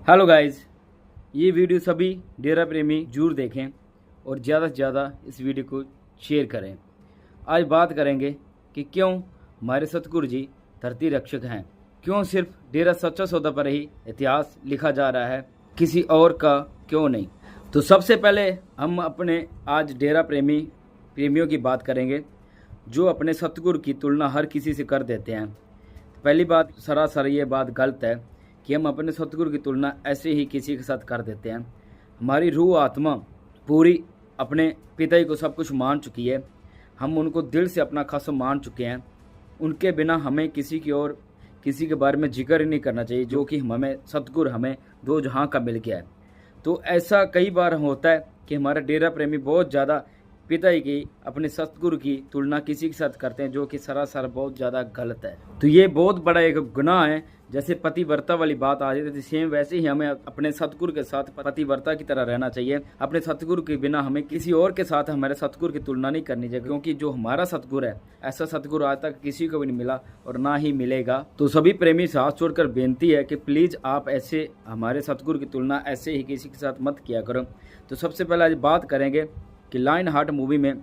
Hello guys, ये video सभी डेरा प्रेमी जरूर देखें और ज़्यादा से ज़्यादा इस वीडियो को शेयर करें। आज बात करेंगे कि क्यों हमारे सतगुरु जी धरती रक्षक हैं, क्यों सिर्फ डेरा सच्चा सौदा पर ही इतिहास लिखा जा रहा है, किसी और का क्यों नहीं। तो सबसे पहले हम अपने आज डेरा प्रेमियों की बात करेंगे जो अपने सतगुरु की तुलना हर किसी से कर देते हैं। पहली बात, सरासर ये बात गलत है कि हम अपने सतगुरु की तुलना ऐसे ही किसी के साथ कर देते हैं। हमारी रूह आत्मा पूरी अपने पिता को सब कुछ मान चुकी है, हम उनको दिल से अपना खसम मान चुके हैं। उनके बिना हमें किसी की और किसी के बारे में जिक्र ही नहीं करना चाहिए, जो कि हमें सतगुरु हमें दो जहां का मिल गया है। तो ऐसा कई बार होता है कि हमारा डेरा प्रेमी बहुत ज़्यादा पिता की अपने सतगुरु की तुलना किसी के साथ करते हैं, जो कि सरासर बहुत ज़्यादा गलत है। तो ये बहुत बड़ा एक गुनाह है। जैसे पतिव्रता वाली बात आ जाती है, सेम वैसे ही हमें अपने सतगुरु के साथ पतिव्रता की तरह रहना चाहिए। अपने सतगुरु के बिना हमें किसी और के साथ हमारे सतगुरु की तुलना नहीं करनी चाहिए, क्योंकि जो हमारा सतगुरु है ऐसा सतगुरु आज तक किसी को भी नहीं मिला और ना ही मिलेगा। तो सभी प्रेमी से हाथ जोड़कर बेनती है कि प्लीज़ आप ऐसे हमारे सतगुरु की तुलना ऐसे ही किसी के साथ मत किया करो। तो सबसे पहले आज बात करेंगे कि लायन हार्ट मूवी में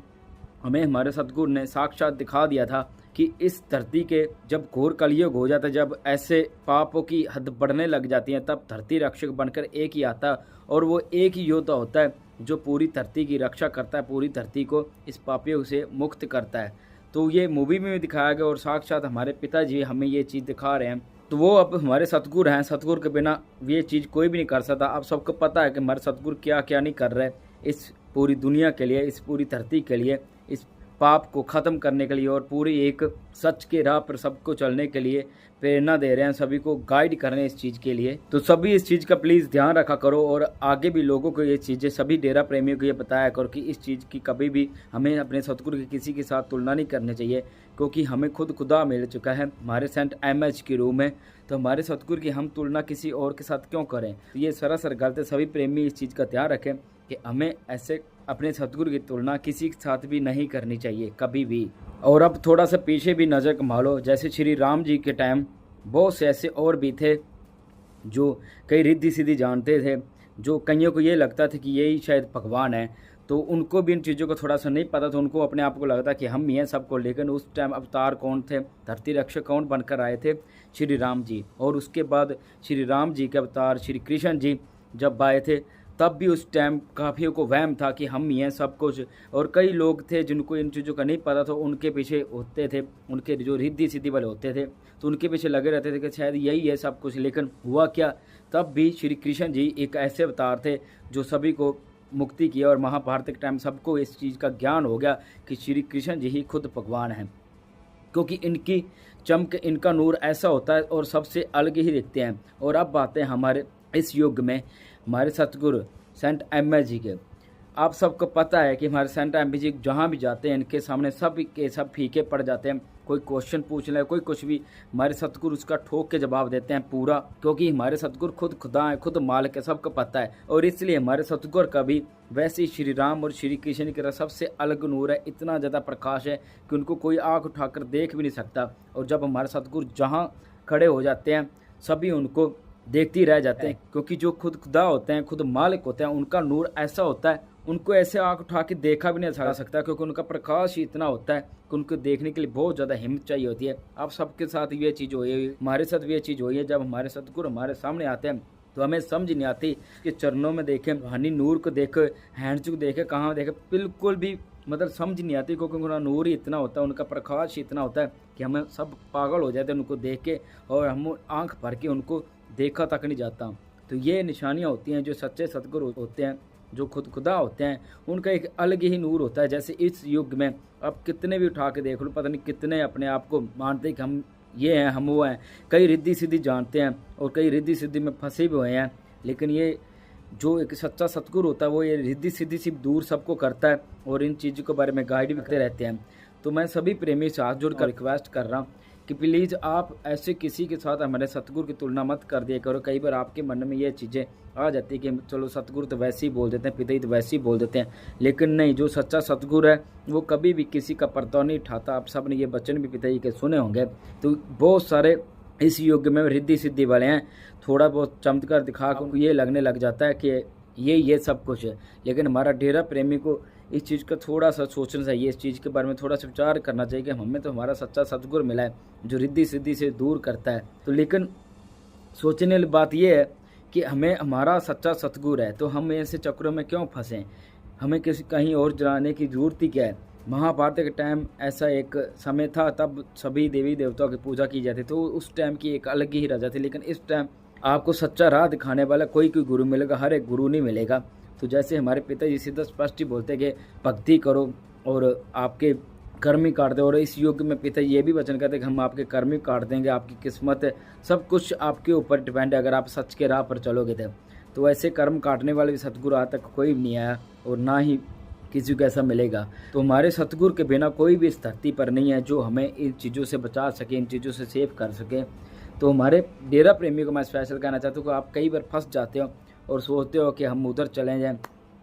हमें हमारे सतगुरु ने साक्षात दिखा दिया था कि इस धरती के जब घोर कलयुग हो जाता है, जब ऐसे पापों की हद बढ़ने लग जाती है, तब धरती रक्षक बनकर एक ही आता है और वो एक ही योद्धा होता है जो पूरी धरती की रक्षा करता है, पूरी धरती को इस पापियों से मुक्त करता है। तो ये मूवी में भी दिखाया गया और साक्षात हमारे पिताजी हमें ये चीज़ दिखा रहे हैं। तो वो अब हमारे सतगुरु हैं, सतगुरु के बिना ये चीज़ कोई भी नहीं कर सकता। अब सबको पता है कि हमारे सतगुरु क्या क्या नहीं कर रहे इस पूरी दुनिया के लिए, इस पूरी धरती के लिए, इस पाप को ख़त्म करने के लिए और पूरी एक सच के राह पर सबको चलने के लिए प्रेरणा दे रहे हैं, सभी को गाइड कर रहे हैं इस चीज़ के लिए। तो सभी इस चीज़ का प्लीज़ ध्यान रखा करो और आगे भी लोगों को ये चीज़ें, सभी डेरा प्रेमियों को ये बताया करो कि इस चीज़ की कभी भी हमें अपने सतगुरु की किसी के साथ तुलना नहीं करनी चाहिए, क्योंकि हमें खुद खुदा मिल चुका है हमारे सेंट एमएच के रूम में। तो हमारे सतगुरु की हम तुलना किसी और के साथ क्यों करें? तो ये सरासर गलत है। सभी प्रेमी इस चीज़ का ध्यान रखें कि हमें ऐसे अपने सतगुरु की तुलना किसी के साथ भी नहीं करनी चाहिए कभी भी। और अब थोड़ा सा पीछे भी नज़र घुमा लो। जैसे श्री राम जी के टाइम बहुत से ऐसे और भी थे जो कई रिद्धि सिद्धि जानते थे, जो कईयों को ये लगता था कि यही शायद भगवान है। तो उनको भी इन चीज़ों को थोड़ा सा नहीं पता था, उनको अपने आप को लगता कि हम ही हैं सबको। लेकिन उस टाइम अवतार कौन थे, धरती रक्षक कौन बनकर आए थे? श्री राम जी। और उसके बाद श्री राम जी के अवतार श्री कृष्ण जी जब आए थे, तब भी उस टाइम काफ़ियों को वहम था कि हम ही हैं सब कुछ। और कई लोग थे जिनको इन चीज़ों का नहीं पता था, उनके पीछे होते थे, उनके जो रिद्धि सिद्धि वाले होते थे तो उनके पीछे लगे रहते थे कि शायद यही है सब कुछ। लेकिन हुआ क्या, तब भी श्री कृष्ण जी एक ऐसे अवतार थे जो सभी को मुक्ति किया। और महाभारत के टाइम सबको इस चीज़ का ज्ञान हो गया कि श्री कृष्ण जी ही खुद भगवान हैं, क्योंकि इनकी चमक, इनका नूर ऐसा होता है और सबसे अलग ही दिखते हैं। और अब बातें हमारे इस युग में हमारे सतगुरु सेंट एमएच जी के। आप सबको पता है कि हमारे सेंट एमएच जी जहाँ भी जाते हैं इनके सामने सब के सब फीके पड़ जाते हैं। कोई क्वेश्चन पूछ ले, कोई कुछ भी, हमारे सतगुरु उसका ठोक के जवाब देते हैं पूरा, क्योंकि हमारे सतगुरु खुद खुदा है, खुद मालिक है, सबको पता है। और इसलिए हमारे सतगुरु का भी वैसे ही श्री राम और श्री कृष्ण की तरह सबसे अलग नूर है, इतना ज़्यादा प्रकाश है कि उनको कोई आँख उठाकर देख भी नहीं सकता। और जब हमारे सतगुरु जहाँ खड़े हो जाते हैं सभी उनको देखती रह जाते हैं, क्योंकि जो खुद खुदा होते हैं, खुद मालिक होते हैं, उनका नूर ऐसा होता है उनको ऐसे आँख उठा के देखा भी नहीं जा सकता, क्योंकि उनका प्रकाश ही इतना होता है कि उनको देखने के लिए बहुत ज़्यादा हिम्मत चाहिए होती है। आप सबके साथ ये चीज़ हुई है, हमारे साथ भी ये चीज़ हुई है। जब हमारे सतगुरु हमारे सामने आते हैं तो हमें समझ नहीं आती कि चरणों में देखें, रूहानी नूर को देखे, हैंड्स को देखे, कहाँ देखे, बिल्कुल भी मतलब समझ नहीं आती, क्योंकि उनका नूर ही इतना होता है, उनका प्रकाश ही इतना होता है कि हमें सब पागल हो जाते हैं उनको देख के, और हम आँख भर के उनको देखा तक नहीं जाता। तो ये निशानियाँ होती हैं जो सच्चे सतगुरु होते हैं, जो खुद खुदा होते हैं, उनका एक अलग ही नूर होता है। जैसे इस युग में अब कितने भी उठा के देख लो, पता नहीं कितने अपने आप को मानते हैं कि हम ये हैं, हम वो हैं। कई रिद्धि सिद्धि जानते हैं और कई रिद्धि सिद्धि में फंसे भी हुए हैं। लेकिन ये जो एक सच्चा सतगुरु होता है वो ये रिद्धि सिद्धि से दूर सबको करता है और इन चीज़ों के बारे में गाइड भी करते रहते हैं। तो मैं सभी प्रेमी से हाथ जोड़कर रिक्वेस्ट कर रहा हूँ कि प्लीज़ आप ऐसे किसी के साथ हमारे सतगुरु की तुलना मत कर दिया करो। कई बार आपके मन में ये चीज़ें आ जाती है कि चलो सतगुरु तो वैसे ही बोल देते हैं, पिता ही तो वैसे ही बोल देते हैं, लेकिन नहीं, जो सच्चा सतगुरु है वो कभी भी किसी का पर्दा नहीं उठाता। आप सब ने ये वचन भी पिता जी के सुने होंगे। तो बहुत सारे इस युग में रिद्धि सिद्धि वाले हैं, थोड़ा बहुत चमत्कार दिखा कर उनको ये लगने लग जाता है कि ये सब कुछ है। लेकिन हमारा डेरा प्रेमी को इस चीज़ का थोड़ा सा सोचना चाहिए, इस चीज़ के बारे में थोड़ा सा विचार करना चाहिए कि हमें तो हमारा सच्चा सतगुरु मिला है जो रिद्धि सिद्धि से दूर करता है। तो लेकिन सोचने वाली बात यह है कि हमें हमारा सच्चा सतगुरु है तो हम ऐसे चक्रों में क्यों फंसें, हमें किसी कहीं और जाने की ज़रूरत ही क्या है। महाभारत के टाइम ऐसा एक समय था, तब सभी देवी देवताओं की पूजा की जाती, तो उस टाइम की एक अलग ही राजा थी। लेकिन इस टाइम आपको सच्चा राह दिखाने वाला कोई गुरु मिलेगा, हर एक गुरु नहीं मिलेगा। तो जैसे हमारे पिताजी सीधा स्पष्ट ही बोलते कि भक्ति करो और आपके कर्म ही काट दे, और इस युग में पिताजी ये भी वचन कहते हैं कि हम आपके कर्म ही काट देंगे, आपकी किस्मत है, सब कुछ आपके ऊपर डिपेंड है अगर आप सच के राह पर चलोगे तो ऐसे कर्म काटने वाले भी सतगुरु आज तक कोई नहीं आया और ना ही किसी को ऐसा मिलेगा। तो हमारे सतगुरु के बिना कोई भी इस धरती पर नहीं है जो हमें इन चीज़ों से बचा सके, इन चीज़ों से सेव कर सके। तो हमारे डेरा प्रेमी को मैं स्पेशल कहना चाहता हूँ कि आप कई बार फंस जाते हो और सोचते हो कि हम उधर चले जाएं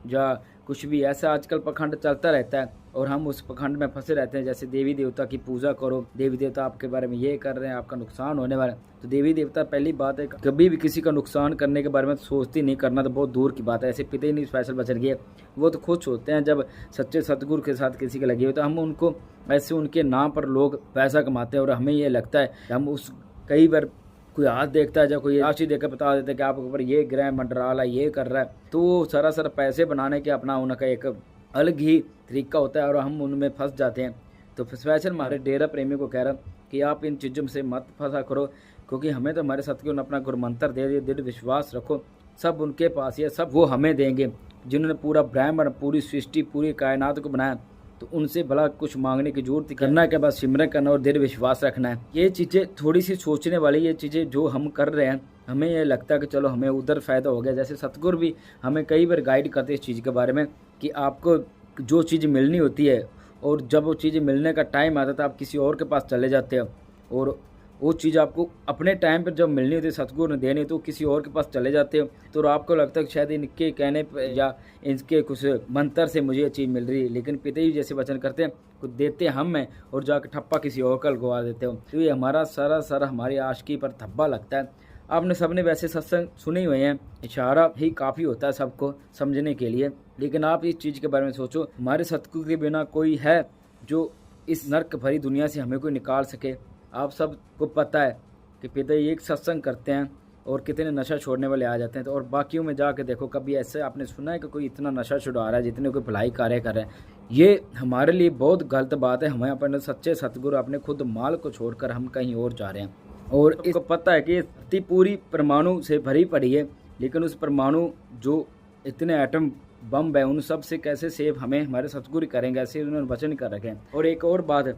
या कुछ भी ऐसा आजकल पखंड चलता रहता है और हम उस पखंड में फंसे रहते हैं। जैसे देवी देवता की पूजा करो, देवी देवता आपके बारे में ये कर रहे हैं, आपका नुकसान होने वाला है। तो देवी देवता पहली बात है कभी भी किसी का नुकसान करने के बारे में सोचती नहीं, करना तो बहुत दूर की बात है। ऐसे पिता ही नहीं स्पेशल बचन गए, वो तो खुश होते हैं जब सच्चे सतगुरु के साथ किसी के लगे हुए, तो हम उनको ऐसे उनके नाम पर लोग पैसा कमाते हैं और हमें ये लगता है हम उस कई बार कोई हाथ देखता है या कोई राशि देकर बता देता है कि आपके ऊपर ये ग्रह मंडरा रहा है, ये कर रहा है, तो वो सारा पैसे बनाने के अपना उनका एक अलग ही तरीका होता है और हम उनमें फंस जाते हैं। तो स्पेशल हमारे डेरा प्रेमी को कह रहा कि आप इन चीज़ों से मत फंसा करो, क्योंकि हमें तो हमारे सतगुरु ने अपना गुरु मंत्र दे दिया, दृढ़ विश्वास रखो, सब उनके पास ही है, सब वो हमें देंगे जिन्होंने पूरा ब्रह्मांड, पूरी सृष्टि, पूरी कायनात को बनाया। तो उनसे भला कुछ मांगने की जरूरत करना के बाद सिमरन करना और दृढ़ विश्वास रखना है। ये चीज़ें थोड़ी सी सोचने वाली, ये चीज़ें जो हम कर रहे हैं हमें ये लगता है कि चलो हमें उधर फ़ायदा हो गया। जैसे सतगुरु भी हमें कई बार गाइड करते हैं इस चीज़ के बारे में कि आपको जो चीज़ मिलनी होती है और जब वो चीज़ मिलने का टाइम आता है तो आप किसी और के पास चले जाते हो और वो चीज़ आपको अपने टाइम पर जब मिलनी होती है, सतगुरु ने देनी, तो किसी और के पास चले जाते हो तो आपको लगता है कि शायद इनके कहने पर या इनके कुछ मंत्र से मुझे ये चीज़ मिल रही है। लेकिन पिताजी जैसे वचन करते हैं कुछ देते हम हैं और जाकर ठप्पा किसी और का लगवा देते हो। तो ये हमारा सारा हमारी आशिकी पर धब्बा लगता है। आपने सबने वैसे सत्संग सुने हुए हैं, इशारा ही काफ़ी होता है सबको समझने के लिए। लेकिन आप इस चीज़ के बारे में सोचो, हमारे सतगुरु के बिना कोई है जो इस नर्क भरी दुनिया से हमें कोई निकाल सके। आप सबको पता है कि पिताजी एक सत्संग करते हैं और कितने नशा छोड़ने वाले आ जाते हैं, तो और बाकियों में जाके देखो कभी ऐसे आपने सुना है कि कोई इतना नशा छुड़ा रहा है जितने कोई भलाई कार्य कर रहा है। ये हमारे लिए बहुत गलत बात है। हमें अपने सच्चे सतगुरु अपने खुद माल को छोड़कर हम कहीं और जा रहे हैं और इसको पता है कि धरती पूरी परमाणु से भरी पड़ी है, लेकिन उस परमाणु जो इतने एटम बम है उन सब से कैसे सेव हमें हमारे सतगुरु करेंगे, ऐसे उन्होंने वचन कर रखे हैं। और एक और बात,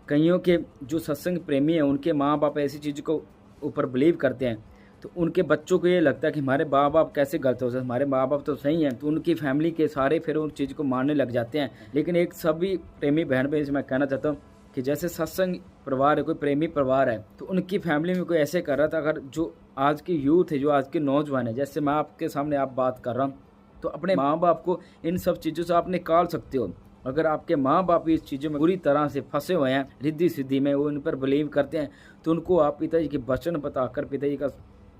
कईयों के जो सत्संग प्रेमी हैं उनके माँ बाप ऐसी चीज़ को ऊपर बिलीव करते हैं तो उनके बच्चों को ये लगता है कि हमारे माँ बाप कैसे गलत हो सकते, हमारे माँ बाप तो सही हैं, तो उनकी फैमिली के सारे फिर उन चीज़ को मानने लग जाते हैं। लेकिन एक सभी प्रेमी बहन भाई से मैं कहना चाहता हूँ कि जैसे सत्संग परिवार है, कोई प्रेमी परिवार है, तो उनकी फैमिली में कोई ऐसे कर रहा था, अगर जो आज की यूथ है, जो आज के नौजवान है, जैसे मैं आपके सामने आप बात कर रहा हूँ, तो अपने माँ बाप को इन सब चीज़ों से आप निकाल सकते हो। अगर आपके माँ बाप इस चीज़ों में पूरी तरह से फंसे हुए हैं, रिद्धि सिद्धि में, वो इन पर बिलीव करते हैं, तो उनको आप पिताजी के वचन बताकर, पिताजी का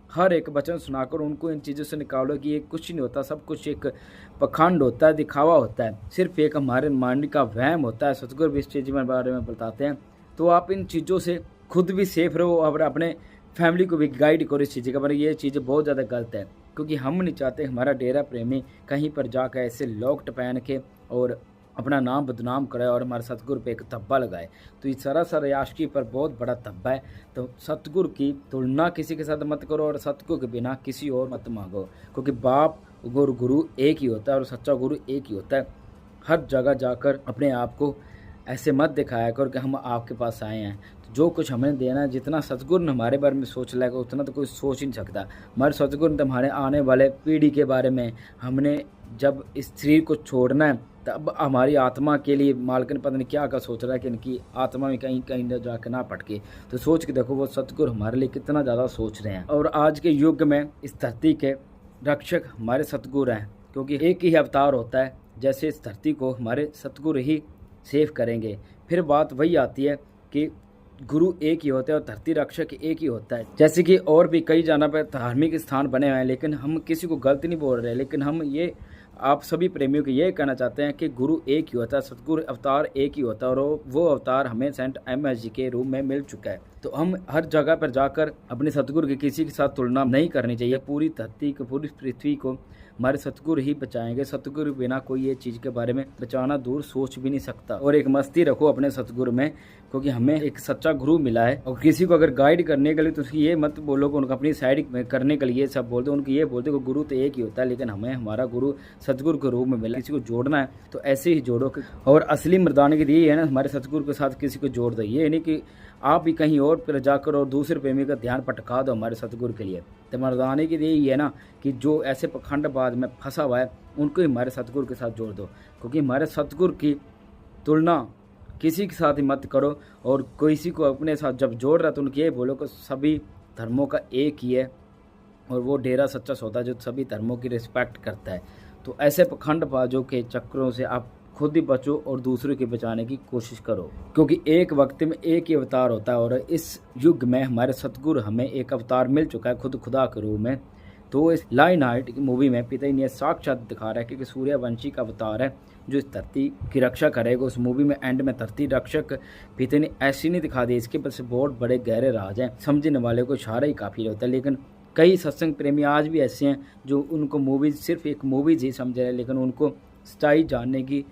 हर एक वचन सुनाकर उनको इन चीज़ों से निकालो कि ये कुछ नहीं होता, सब कुछ एक पखंड होता है, दिखावा होता है, सिर्फ एक हमारे माइंड का वहम होता है। सतगुरु भी इस चीज़ के बारे में बताते हैं। तो आप इन चीज़ों से खुद भी सेफ रहो और अपने फैमिली को भी गाइड करो इस चीज़ के बारे में। ये चीज़ें बहुत ज़्यादा गलत है, क्योंकि हम नहीं चाहते हमारा डेरा प्रेमी कहीं पर जाकर ऐसे लॉक्ड पहन के और अपना नाम बदनाम कराए और हमारे सतगुरु पे एक धब्बा लगाए। तो इस सरासर आशिकी पर बहुत बड़ा धब्बा है। तो सतगुरु की तुलना किसी के साथ मत करो और सतगुरु के बिना किसी और मत मांगो, क्योंकि बाप और गुरु एक ही होता है और सच्चा गुरु एक ही होता है। हर जगह जाकर अपने आप को ऐसे मत दिखाया करो कि हम आपके पास आए हैं। तो जो कुछ हमें देना है, जितना सतगुरु ने हमारे बारे में सोच लेगा उतना तो कोई सोच ही नहीं सकता। हमारे सतगुरु ने हमारे आने वाले पीढ़ी के बारे में, हमने जब इस शरीर को छोड़ना है तब हमारी आत्मा के लिए मालकिन पता नहीं क्या सोच रहा है कि इनकी आत्मा में कहीं कहीं न जाकर ना पटके। तो सोच के देखो वो सतगुरु हमारे लिए कितना ज़्यादा सोच रहे हैं। और आज के युग में इस धरती के रक्षक हमारे सतगुरु हैं, क्योंकि एक ही अवतार होता है। जैसे इस धरती को हमारे सतगुरु ही सेव करेंगे। फिर बात वही आती है कि गुरु एक ही होता है और धरती रक्षक एक ही होता है। जैसे कि और भी कई जगह पर धार्मिक स्थान बने हुए हैं, लेकिन हम किसी को गलत नहीं बोल रहे, लेकिन हम ये आप सभी प्रेमियों को ये कहना चाहते हैं कि गुरु एक ही होता है, सतगुरु अवतार एक ही होता है, और वो अवतार हमें सेंट एमएस जी के रूप में मिल चुका है। तो हम हर जगह पर जाकर अपने सतगुरु की किसी के साथ तुलना नहीं करनी चाहिए। पूरी धरती को, पूरी पृथ्वी को हमारे सतगुरु ही बचाएंगे। सतगुरु बिना कोई ये चीज़ के बारे में बचाना दूर सोच भी नहीं सकता। और एक मस्ती रखो अपने सतगुरु में, क्योंकि हमें एक सच्चा गुरु मिला है। और किसी को अगर गाइड करने के लिए तो उसकी ये मत बोलो कि उनको अपनी साइड में करने के लिए सब बोलते, उनको ये बोलते कि गुरु तो एक ही होता है, लेकिन हमें हमारा गुरु सतगुरु के रूप में मिला। किसी को जोड़ना है तो ऐसे ही जोड़ो। और असली मर्दानगी ये है ना, हमारे सतगुरु के साथ किसी को जोड़ दो। ये नहीं कि आप भी कहीं और पर जाकर और दूसरे प्रेमी का ध्यान भटका दो हमारे सतगुरु के लिए। तो मर्दाने की यही है ना कि जो ऐसे पखंडबाज में फंसा हुआ है उनको ही हमारे सतगुरु के साथ जोड़ दो, क्योंकि हमारे सतगुरु की तुलना किसी के साथ ही मत करो। और किसी को अपने साथ जब जोड़ रहा है तो उनको ये बोलो कि सभी धर्मों का एक ही है, और वो डेरा सच्चा सौदा जो सभी धर्मों की रिस्पेक्ट करता है। तो ऐसे पखंडबाजों के चक्करों से आप खुद ही बचो और दूसरों के बचाने की कोशिश करो, क्योंकि एक वक्त में एक ही अवतार होता है। और इस युग में हमारे सतगुरु हमें एक अवतार मिल चुका है, खुद खुदा के रूप में। तो इस लायनहार्ट की मूवी में पिता ने साक्षात दिखा रहा है कि सूर्यवंशी का अवतार है जो इस धरती की रक्षा करेगा। उस मूवी में एंड में धरती रक्षक पिता ने ऐसी नहीं दिखा दी, इसके पीछे बहुत बड़े गहरे राज हैं। समझने वाले को इशारा ही काफ़ी होता है। लेकिन कई सत्संग प्रेमी आज भी ऐसे हैं जो उनको मूवीज सिर्फ एक मूवीज ही समझ रहे हैं, लेकिन उनको सच्चाई जानने की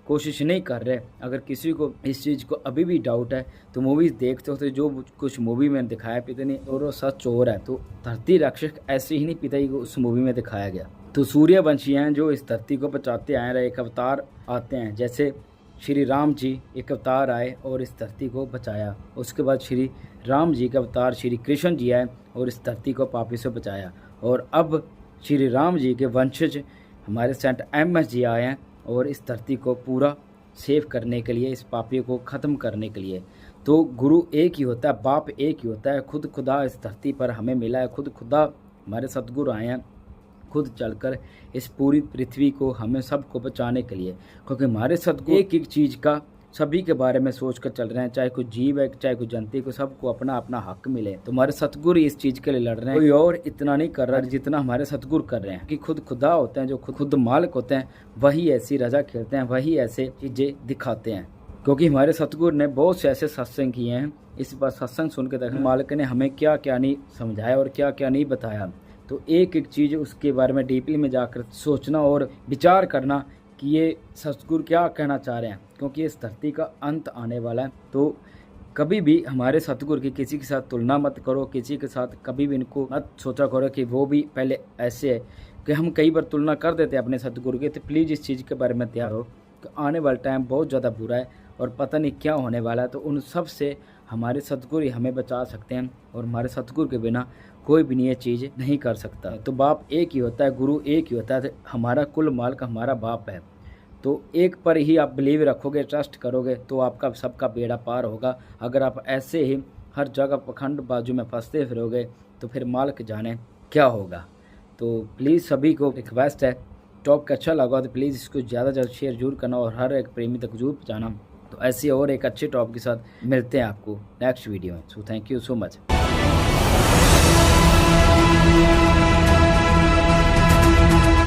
कोशिश नहीं कर रहे। अगर किसी को इस चीज़ को अभी भी डाउट है तो मूवीज़ देखते हो, तो जो कुछ मूवी में दिखाया पिता ने और वो सच और है। तो धरती रक्षक ऐसे ही नहीं पिता को उस मूवी में दिखाया गया। तो सूर्यवंशी हैं जो इस धरती को बचाते आए रहे, एक अवतार आते हैं। जैसे श्री राम जी एक अवतार आए और इस धरती को बचाया। उसके बाद श्री राम जी का अवतार श्री कृष्ण जी आए और इस धरती को पापी से बचाया। और अब श्री राम जी के वंशज हमारे सेंट एमएस जी आए हैं और इस धरती को पूरा सेव करने के लिए, इस पापी को ख़त्म करने के लिए। तो गुरु एक ही होता है, बाप एक ही होता है। खुद खुदा इस धरती पर हमें मिला है, खुद खुदा हमारे सतगुरु आए हैं खुद चलकर इस पूरी पृथ्वी को, हमें सबको बचाने के लिए। क्योंकि हमारे सतगुरु एक एक चीज़ का सभी के बारे में सोच कर चल रहे हैं, चाहे कोई जीव है चाहे कोई जंतु, को सबको अपना अपना हक मिले। तो हमारे सतगुरु इस चीज़ के लिए लड़ रहे हैं। कोई और इतना नहीं कर रहा जितना हमारे सतगुरु कर रहे हैं। कि खुद खुदा होते हैं, जो खुद मालिक होते हैं, वही ऐसी रजा खेलते हैं, वही ऐसे चीज़ें दिखाते हैं। क्योंकि हमारे सतगुरु ने बहुत से ऐसे सत्संग किए हैं। इस बार सत्संग सुन के देखना मालिक ने हमें क्या क्या नहीं समझाया और क्या क्या नहीं बताया। तो एक एक चीज़ उसके बारे में डीपली में जाकर सोचना और विचार करना कि ये सतगुरु क्या कहना चाह रहे हैं, क्योंकि इस धरती का अंत आने वाला है। तो कभी भी हमारे सतगुरु की किसी के साथ तुलना मत करो, किसी के साथ कभी भी इनको मत सोचा करो कि वो भी पहले ऐसे है। कि हम कई बार तुलना कर देते हैं अपने सतगुरु के। तो प्लीज़ इस चीज़ के बारे में ध्यान रहो कि आने वाला टाइम बहुत ज़्यादा बुरा है और पता नहीं क्या होने वाला है। तो उन सब से हमारे सतगुरु हमें बचा सकते हैं, और हमारे सतगुरु के बिना कोई भी नहीं ये चीज़ नहीं कर सकता। तो बाप एक ही होता है, गुरु एक ही होता है। हमारा कुल मालिक हमारा बाप है। तो एक पर ही आप बिलीव रखोगे, ट्रस्ट करोगे, तो आपका सबका बेड़ा पार होगा। अगर आप ऐसे ही हर जगह पखंड बाजू में फंसते फिरोगे तो फिर मालिक जाने क्या होगा। तो प्लीज़ सभी को रिक्वेस्ट है, टॉप अच्छा लगा तो प्लीज़ इसको ज़्यादा से ज़्यादा शेयर जरूर करना और हर एक प्रेमी तक जरूर पहुँचाना। तो ऐसे और एक अच्छे टॉप के साथ मिलते हैं आपको नेक्स्ट वीडियो में। So thank you so much.